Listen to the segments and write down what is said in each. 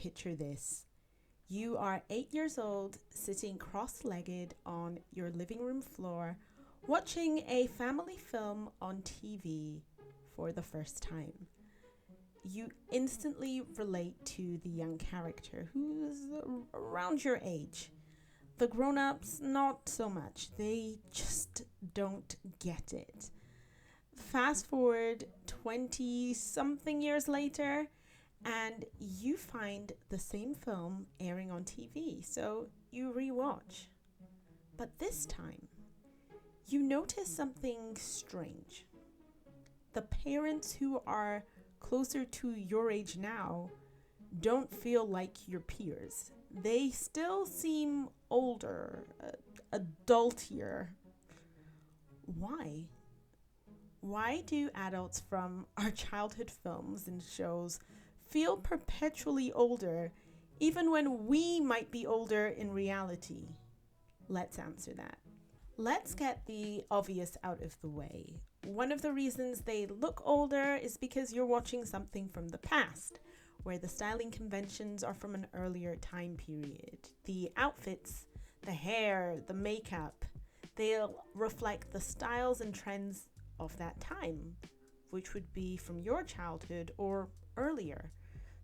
picture this. You are 8 years old, sitting cross-legged on your living room floor, watching a family film on TV for the first time. You instantly relate to the young character who's around your age. The grown-ups, not so much. They just don't get it. Fast forward 20 something years later, and you find the same film airing on TV, so you rewatch. But this time, you notice something strange. The parents who are closer to your age now don't feel like your peers. They still seem older, adultier. Why? Why do adults from our childhood films and shows feel perpetually older, even when we might be older in reality? Let's answer that. Let's get the obvious out of the way. One of the reasons they look older is because you're watching something from the past, where the styling conventions are from an earlier time period. The outfits, the hair, the makeup, they'll reflect the styles and trends of that time, which would be from your childhood or earlier.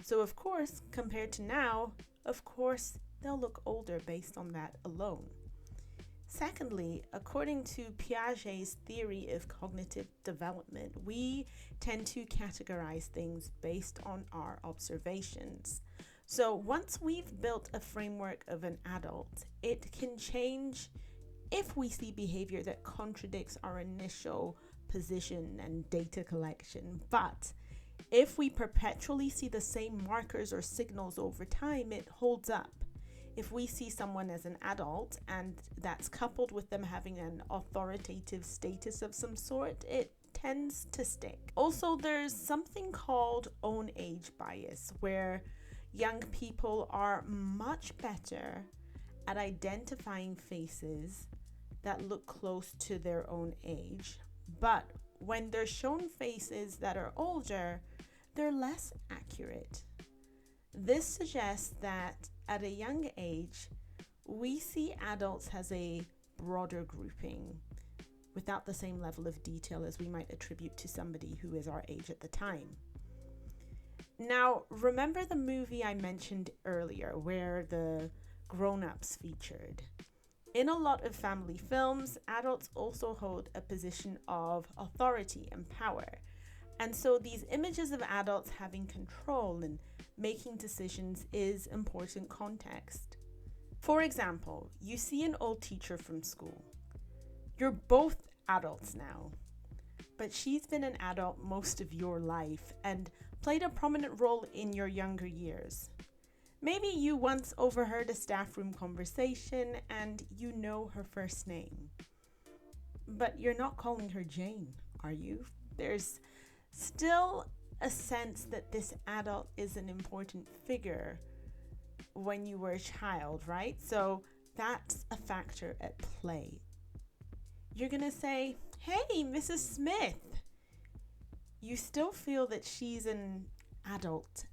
So of course, compared to now, of course, they'll look older based on that alone. Secondly, according to Piaget's theory of cognitive development, we tend to categorize things based on our observations. So once we've built a framework of an adult, it can change if we see behavior that contradicts our initial position and data collection. But if we perpetually see the same markers or signals over time, it holds up. If we see someone as an adult and that's coupled with them having an authoritative status of some sort, it tends to stick. Also, there's something called own age bias, where young people are much better at identifying faces that look close to their own age. But when they're shown faces that are older, they're less accurate. This suggests that at a young age, we see adults as a broader grouping without the same level of detail as we might attribute to somebody who is our age at the time. Now, remember the movie I mentioned earlier where the grown-ups featured? In a lot of family films, adults also hold a position of authority and power. And so these images of adults having control and making decisions is important context. For example, you see an old teacher from school. You're both adults now, but she's been an adult most of your life and played a prominent role in your younger years. Maybe you once overheard a staff room conversation and you know her first name. But you're not calling her Jane, are you? There's still a sense that this adult is an important figure when you were a child, right? So that's a factor at play. You're gonna say, "Hey, Mrs. Smith." You still feel that she's an adult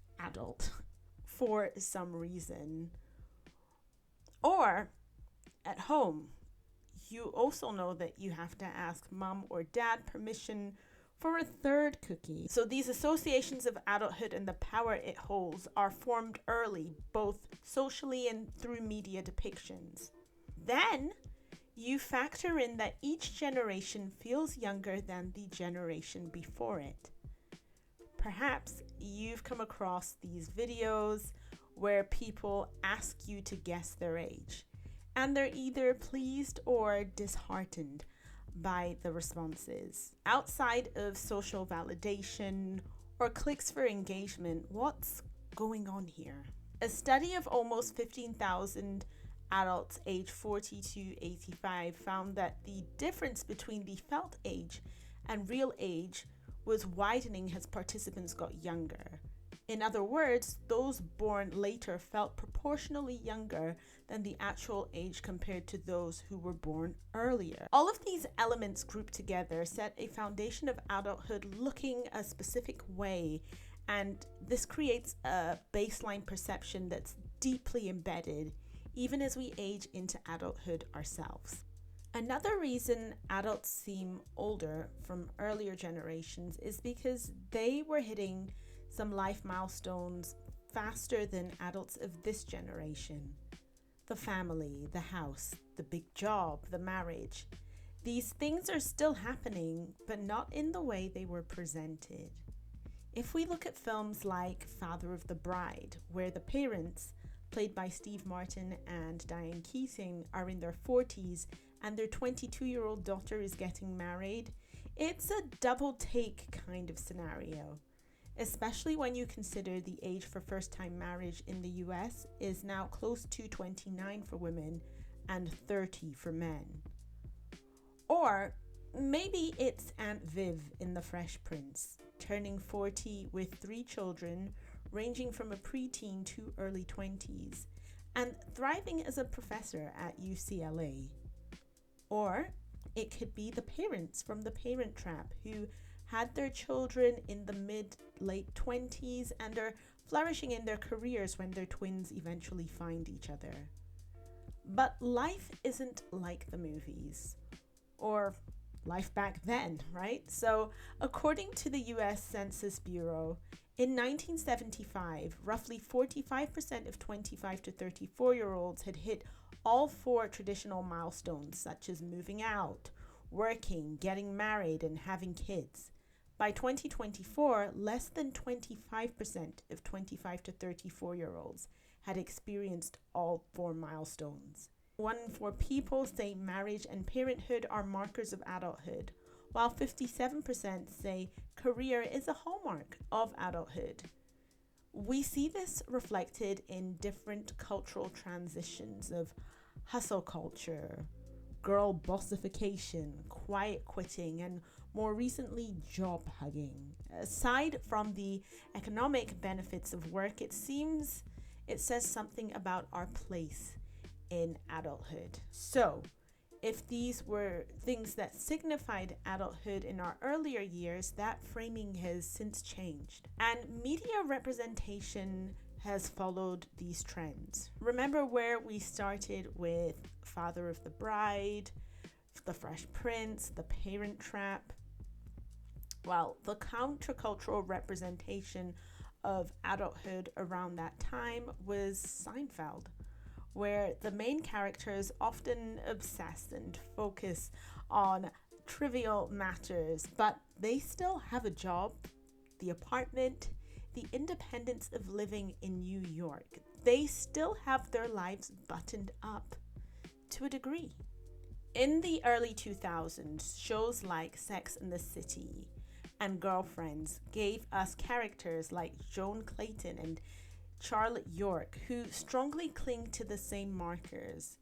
for some reason. Or at home, you also know that you have to ask mom or dad permission for a third cookie. So these associations of adulthood and the power it holds are formed early, both socially and through media depictions. Then you factor in that each generation feels younger than the generation before it. Perhaps you've come across these videos where people ask you to guess their age, and they're either pleased or disheartened by the responses. Outside of social validation or clicks for engagement, what's going on here? A study of almost 15,000 adults aged 40 to 85 found that the difference between the felt age and real age was widening as participants got younger. In other words, those born later felt proportionally younger than the actual age compared to those who were born earlier. All of these elements grouped together set a foundation of adulthood looking a specific way And this creates a baseline perception that's deeply embedded even as we age into adulthood ourselves. Another reason adults seem older from earlier generations is because they were hitting some life milestones faster than adults of this generation. The family, the house, the big job, the marriage. These things are still happening, but not in the way they were presented. If we look at films like Father of the Bride, where the parents, played by Steve Martin and Diane Keating, are in their 40s and their 22-year-old daughter is getting married, it's a double take kind of scenario, especially when you consider the age for first-time marriage in the US is now close to 29 for women and 30 for men. Or maybe it's Aunt Viv in The Fresh Prince, turning 40 with 3 children, ranging from a preteen to early 20s, and thriving as a professor at UCLA. Or it could be the parents from The Parent Trap who had their children in the mid-late 20s and are flourishing in their careers when their twins eventually find each other. But life isn't like the movies, or life back then, right? So, according to the US Census Bureau, in 1975, roughly 45% of 25 to 34-year-olds had hit all 4 traditional milestones, such as moving out, working, getting married, and having kids. By 2024, less than 25% of 25 to 34-year-olds had experienced all 4 milestones. 1 in 4 people say marriage and parenthood are markers of adulthood, while 57% say career is a hallmark of adulthood. We see this reflected in different cultural transitions of hustle culture, girl bossification, quiet quitting, and more recently, job hugging. Aside from the economic benefits of work, it seems it says something about our place in adulthood. So, if these were things that signified adulthood in our earlier years, that framing has since changed. And media representation has followed these trends. Remember where we started with Father of the Bride, The Fresh Prince, The Parent Trap? Well, the countercultural representation of adulthood around that time was Seinfeld, where the main characters often obsess and focus on trivial matters, but they still have a job, the apartment, the independence of living in New York. They still have their lives buttoned up to a degree. In the early 2000s, shows like Sex and the City and Girlfriends gave us characters like Joan Clayton and Charlotte York, who strongly cling to the same markers,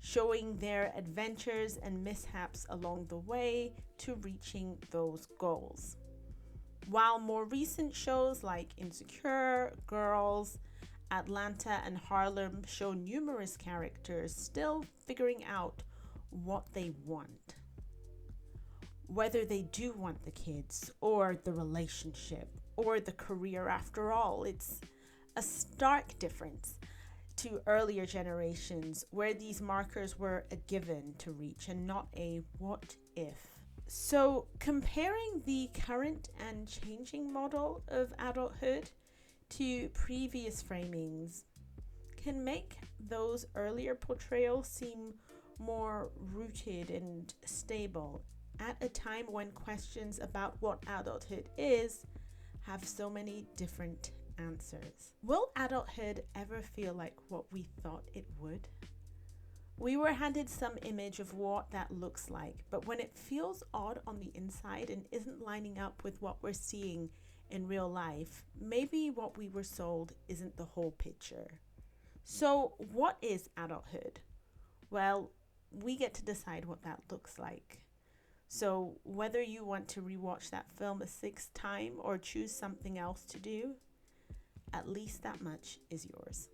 showing their adventures and mishaps along the way to reaching those goals. While more recent shows like Insecure, Girls, Atlanta, and Harlem show numerous characters still figuring out what they want. Whether they do want the kids, or the relationship, or the career after all, it's a stark difference to earlier generations where these markers were a given to reach and not a what if. So comparing the current and changing model of adulthood to previous framings can make those earlier portrayals seem more rooted and stable at a time when questions about what adulthood is have so many different answers. Will adulthood ever feel like what we thought it would? We were handed some image of what that looks like, but when it feels odd on the inside and isn't lining up with what we're seeing in real life, maybe what we were sold isn't the whole picture. So, what is adulthood? Well, we get to decide what that looks like. So, whether you want to rewatch that film a 6th time or choose something else to do, at least that much is yours.